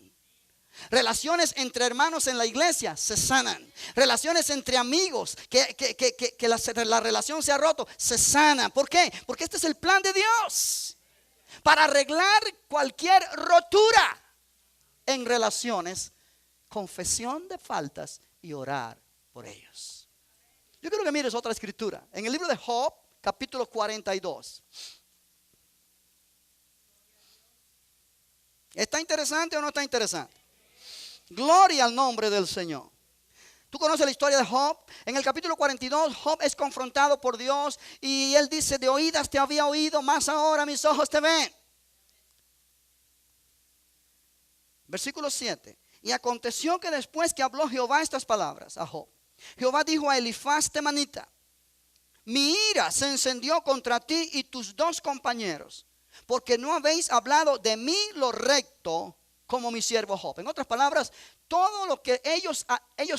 Relaciones entre hermanos en la iglesia se sanan. Relaciones entre amigos que la relación se ha roto, se sanan. ¿Por qué? Porque este es el plan de Dios para arreglar cualquier rotura en relaciones. Confesión de faltas y orar por ellos. Yo quiero que mires otra escritura en el libro de Job, capítulo 42. ¿Está interesante o no está interesante? Gloria al nombre del Señor. Tú conoces la historia de Job. En el capítulo 42, Job es confrontado por Dios y él dice: de oídas te había oído, mas ahora mis ojos te ven. Versículo 7. Y aconteció que después que habló Jehová estas palabras a Job, Jehová dijo a Elifaz temanita: mi ira se encendió contra ti y tus dos compañeros, porque no habéis hablado de mí lo recto como mi siervo Job. En otras palabras, todo lo que ellos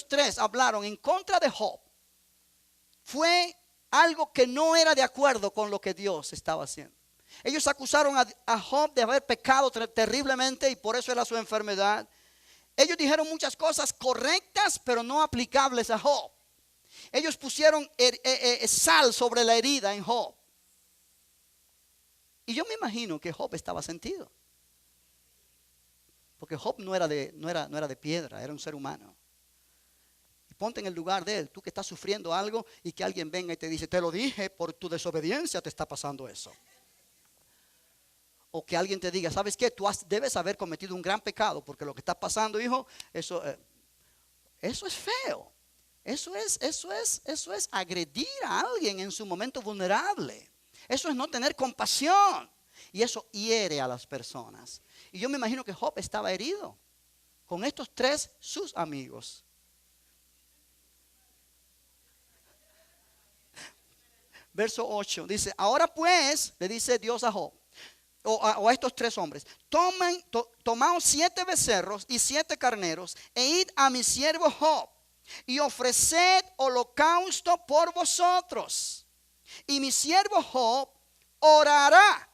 tres hablaron en contra de Job fue algo que no era de acuerdo con lo que Dios estaba haciendo. Ellos acusaron a Job de haber pecado terriblemente y por eso era su enfermedad. Ellos dijeron muchas cosas correctas, pero no aplicables a Job. Ellos pusieron sal sobre la herida en Job. Y yo me imagino que Job estaba sentido. Porque Job no era de piedra, era un ser humano. Y ponte en el lugar de él, tú que estás sufriendo algo y que alguien venga y te dice: te lo dije, por tu desobediencia te está pasando eso. O que alguien te diga: ¿sabes qué? Tú debes haber cometido un gran pecado, porque lo que está pasando, hijo, eso es feo. Eso es agredir a alguien en su momento vulnerable. Eso es no tener compasión. Y eso hiere a las personas. Y yo me imagino que Job estaba herido con estos tres, sus amigos. Verso 8 dice: ahora pues, le dice Dios a Job, o a estos tres hombres: tomaos 7 becerros y 7 carneros, e id a mi siervo Job, y ofreced holocausto por vosotros. Y mi siervo Job orará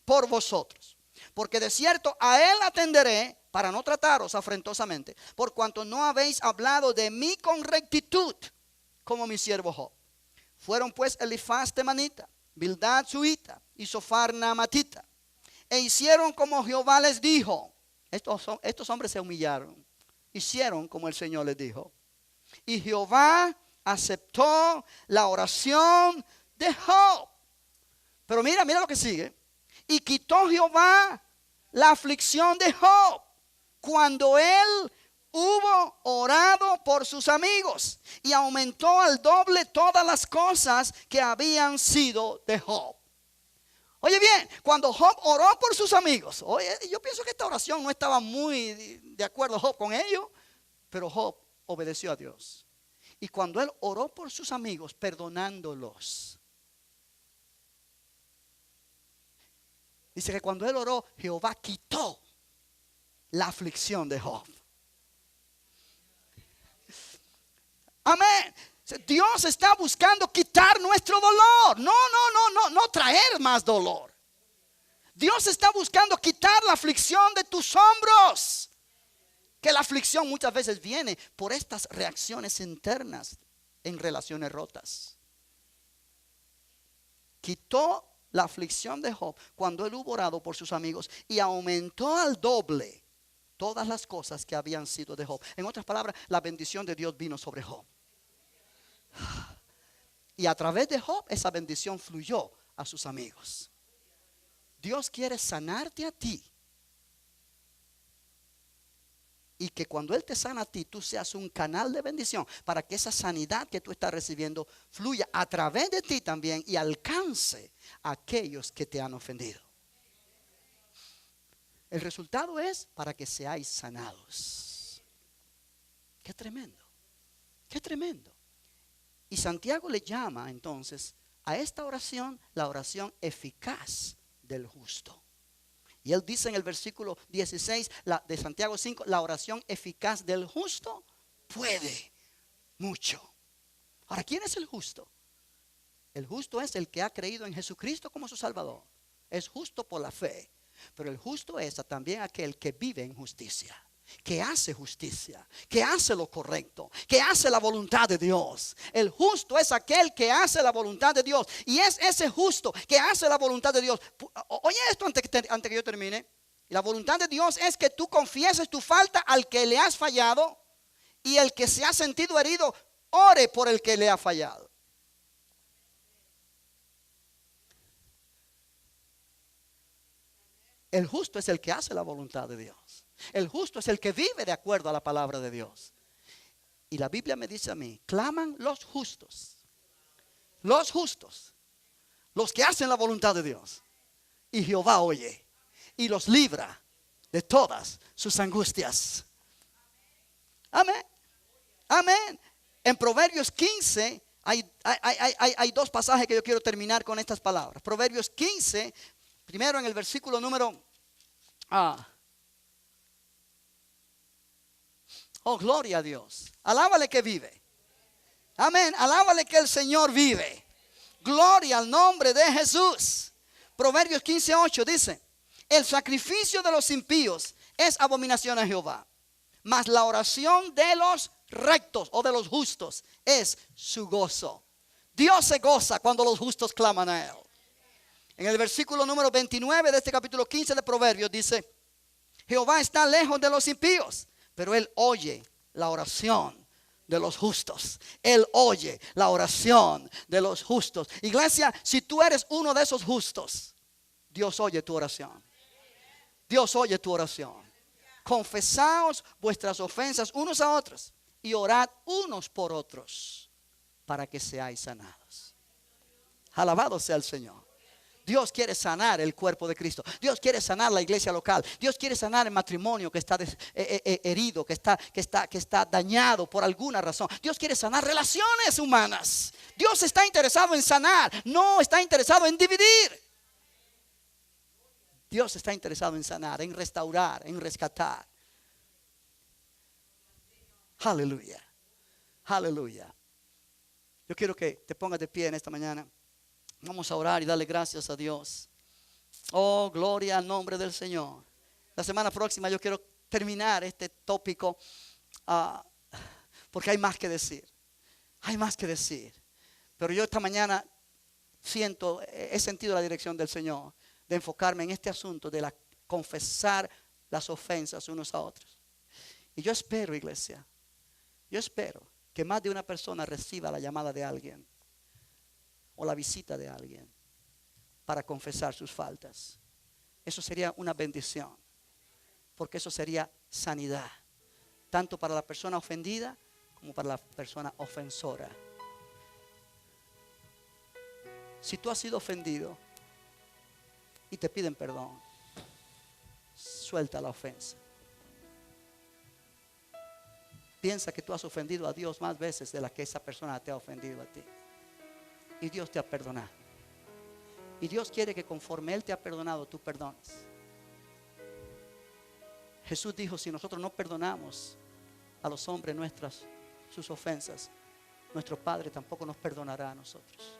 por vosotros. Porque de cierto a él atenderé para no trataros afrentosamente, por cuanto no habéis hablado de mí con rectitud, como mi siervo Job. Fueron pues Elifaz temanita, Bildad suita y Sofar naamatita, e hicieron como Jehová les dijo. Estos hombres se humillaron, hicieron como el Señor les dijo. Y Jehová aceptó la oración de Job. Pero mira lo que sigue. Y quitó Jehová la aflicción de Job cuando él hubo orado por sus amigos, y aumentó al doble todas las cosas que habían sido de Job. Oye bien, cuando Job oró por sus amigos, oye, yo pienso que esta oración no estaba muy de acuerdo Job con ellos, pero Job obedeció a Dios. Y cuando él oró por sus amigos, perdonándolos, dice que cuando él oró, Jehová quitó la aflicción de Job. Amén. Dios está buscando quitar nuestro dolor. No traer más dolor. Dios está buscando quitar la aflicción de tus hombros. Que la aflicción muchas veces viene por estas reacciones internas en relaciones rotas. Quitó la aflicción de Job cuando él hubo orado por sus amigos, y aumentó al doble todas las cosas que habían sido de Job. En otras palabras, la bendición de Dios vino sobre Job. Y a través de Job esa bendición fluyó a sus amigos. Dios quiere sanarte a ti. Y que cuando Él te sana a ti, tú seas un canal de bendición para que esa sanidad que tú estás recibiendo fluya a través de ti también y alcance a aquellos que te han ofendido. El resultado es para que seáis sanados. Qué tremendo, qué tremendo. Y Santiago le llama entonces a esta oración la oración eficaz del justo. Y él dice en el versículo 16 de Santiago 5, la oración eficaz del justo puede mucho. Ahora, ¿quién es el justo? El justo es el que ha creído en Jesucristo como su Salvador. Es justo por la fe. Pero el justo es también aquel que vive en justicia, que hace justicia, que hace lo correcto, que hace la voluntad de Dios. El justo es aquel que hace la voluntad de Dios. Y es ese justo que hace la voluntad de Dios. Oye esto antes que yo termine. La voluntad de Dios es que tú confieses tu falta al que le has fallado, y el que se ha sentido herido ore por el que le ha fallado. El justo es el que hace la voluntad de Dios. El justo es el que vive de acuerdo a la palabra de Dios. Y la Biblia me dice a mí, claman los justos, los que hacen la voluntad de Dios. Y Jehová oye y los libra de todas sus angustias. Amén. Amén. En Proverbios 15 hay dos pasajes que yo quiero terminar con estas palabras. Proverbios 15, primero en el versículo número oh, gloria a Dios. Alábale que vive. Amén. Alábale que el Señor vive. Gloria al nombre de Jesús. Proverbios 15:8 dice: el sacrificio de los impíos es abominación a Jehová, mas la oración de los rectos o de los justos es su gozo. Dios se goza cuando los justos claman a Él. En el versículo número 29 de este capítulo 15 de Proverbios dice: Jehová está lejos de los impíos, pero Él oye la oración de los justos. Él oye la oración de los justos. Iglesia, si tú eres uno de esos justos, Dios oye tu oración. Dios oye tu oración. Confesaos vuestras ofensas unos a otros y orad unos por otros para que seáis sanados. Alabado sea el Señor. Dios quiere sanar el cuerpo de Cristo. Dios quiere sanar la iglesia local. Dios quiere sanar el matrimonio que está herido, que está dañado por alguna razón. Dios quiere sanar relaciones humanas. Dios está interesado en sanar, no está interesado en dividir. Dios está interesado en sanar, en restaurar, en rescatar. Aleluya. Aleluya. Yo quiero que te pongas de pie en esta mañana. Vamos a orar y darle gracias a Dios. Oh, gloria al nombre del Señor. La semana próxima yo quiero terminar este tópico porque hay más que decir. Hay más que decir. Pero yo esta mañana he sentido la dirección del Señor de enfocarme en este asunto de confesar las ofensas unos a otros. Y yo espero, iglesia, yo espero que más de una persona reciba la llamada de alguien o la visita de alguien para confesar sus faltas. Eso sería una bendición, porque eso sería sanidad, tanto para la persona ofendida como para la persona ofensora. Si tú has sido ofendido y te piden perdón, suelta la ofensa. Piensa que tú has ofendido a Dios más veces de las que esa persona te ha ofendido a ti. Y Dios te ha perdonado. Y Dios quiere que conforme Él te ha perdonado, tú perdones. Jesús dijo, si nosotros no perdonamos a los hombres sus ofensas, nuestro Padre tampoco nos perdonará a nosotros.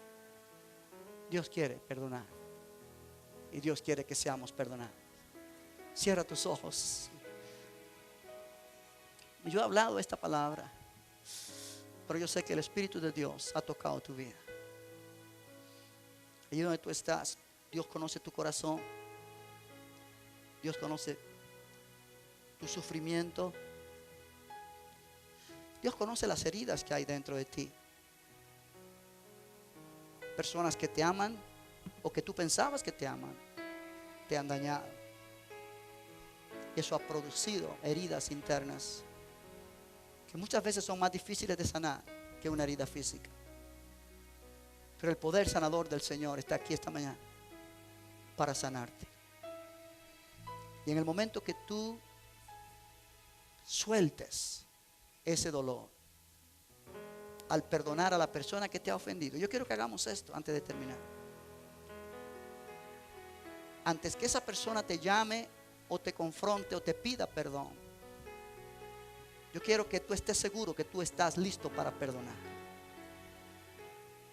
Dios quiere perdonar. Y Dios quiere que seamos perdonados. Cierra tus ojos. Yo he hablado esta palabra, pero yo sé que el Espíritu de Dios ha tocado tu vida. Allí donde tú estás, Dios conoce tu corazón. Dios conoce tu sufrimiento. Dios conoce las heridas que hay dentro de ti. Personas que te aman o que tú pensabas que te aman, te han dañado. Y eso ha producido heridas internas que muchas veces son más difíciles de sanar que una herida física. Pero el poder sanador del Señor está aquí esta mañana para sanarte. Y en el momento que tú sueltes ese dolor al perdonar a la persona que te ha ofendido, yo quiero que hagamos esto antes de terminar. Antes que esa persona te llame o te confronte o te pida perdón, yo quiero que tú estés seguro que tú estás listo para perdonar.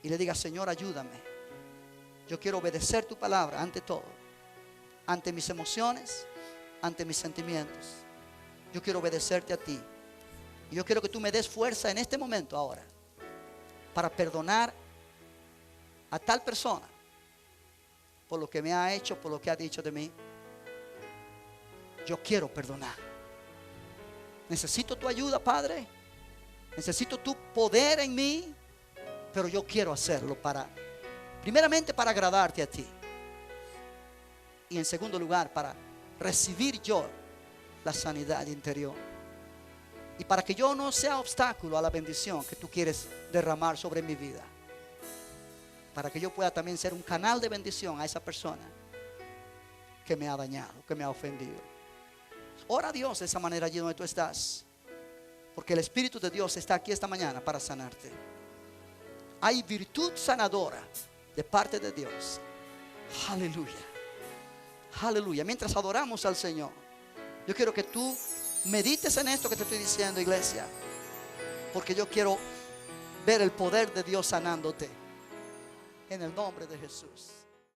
Y le digas, Señor, ayúdame. Yo quiero obedecer tu palabra ante todo. Ante mis emociones, ante mis sentimientos. Yo quiero obedecerte a ti. Y yo quiero que tú me des fuerza en este momento ahora para perdonar a tal persona por lo que me ha hecho, por lo que ha dicho de mí. Yo quiero perdonar. Necesito tu ayuda, Padre. Necesito tu poder en mí. Pero yo quiero hacerlo primeramente para agradarte a ti. Y en segundo lugar, para recibir yo la sanidad interior. Y para que yo no sea obstáculo a la bendición que tú quieres derramar sobre mi vida. Para que yo pueda también ser un canal de bendición a esa persona que me ha dañado, que me ha ofendido. Ora a Dios de esa manera allí donde tú estás. Porque el Espíritu de Dios está aquí esta mañana para sanarte. Hay virtud sanadora de parte de Dios. Aleluya. Aleluya. Mientras adoramos al Señor, yo quiero que tú medites en esto que te estoy diciendo, iglesia. Porque yo quiero ver el poder de Dios sanándote. En el nombre de Jesús.